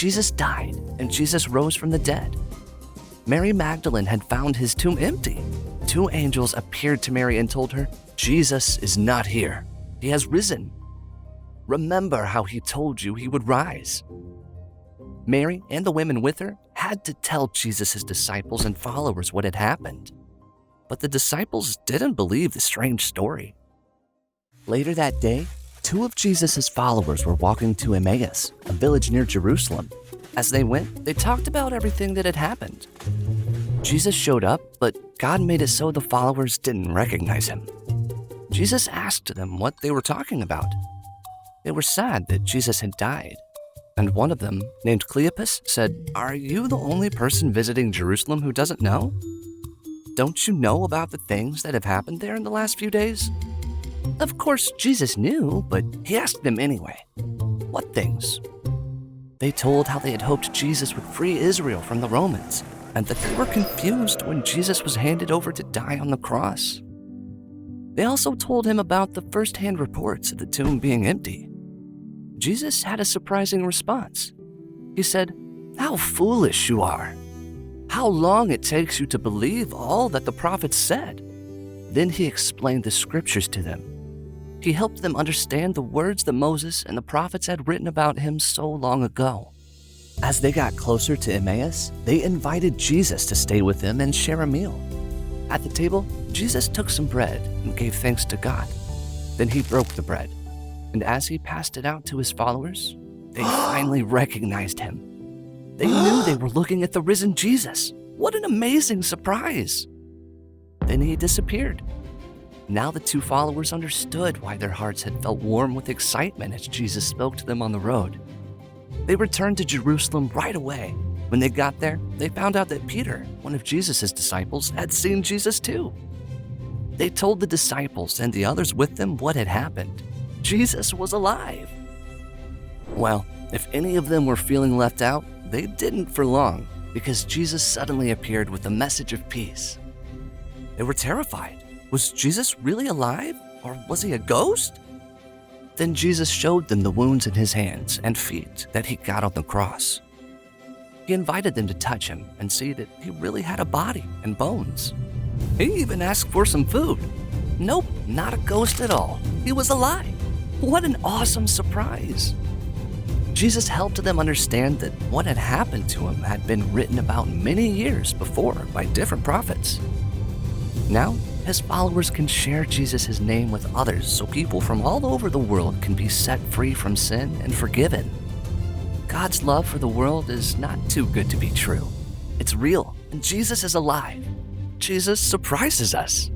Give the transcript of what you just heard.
Jesus died and Jesus rose from the dead. Mary Magdalene had found his tomb empty. 2 angels appeared to Mary and told her, "Jesus is not here. He has risen. Remember how he told you he would rise." Mary and the women with her had to tell Jesus' disciples and followers what had happened. But the disciples didn't believe the strange story. Later that day, 2 of Jesus' followers were walking to Emmaus, a village near Jerusalem. As they went, they talked about everything that had happened. Jesus showed up, but God made it so the followers didn't recognize him. Jesus asked them what they were talking about. They were sad that Jesus had died. And one of them, named Cleopas, said, "Are you the only person visiting Jerusalem who doesn't know? Don't you know about the things that have happened there in the last few days?" Of course, Jesus knew, but he asked them anyway. What things? They told how they had hoped Jesus would free Israel from the Romans, and that they were confused when Jesus was handed over to die on the cross. They also told him about the first-hand reports of the tomb being empty. Jesus had a surprising response. He said, "How foolish you are! How long it takes you to believe all that the prophets said." Then he explained the scriptures to them. He helped them understand the words that Moses and the prophets had written about him so long ago. As they got closer to Emmaus, they invited Jesus to stay with them and share a meal. At the table, Jesus took some bread and gave thanks to God. Then he broke the bread, and as he passed it out to his followers, they finally recognized him. They knew they were looking at the risen Jesus. What an amazing surprise! Then he disappeared. Now the 2 followers understood why their hearts had felt warm with excitement as Jesus spoke to them on the road. They returned to Jerusalem right away. When they got there, they found out that Peter, one of Jesus' disciples, had seen Jesus too. They told the disciples and the others with them what had happened. Jesus was alive. Well, if any of them were feeling left out, they didn't for long, because Jesus suddenly appeared with a message of peace. They were terrified. Was Jesus really alive, or was he a ghost? Then Jesus showed them the wounds in his hands and feet that he got on the cross. He invited them to touch him and see that he really had a body and bones. He even asked for some food. Nope, not a ghost at all. He was alive. What an awesome surprise. Jesus helped them understand that what had happened to him had been written about many years before by different prophets. Now, his followers can share Jesus' name with others so people from all over the world can be set free from sin and forgiven. God's love for the world is not too good to be true. It's real, and Jesus is alive. Jesus surprises us.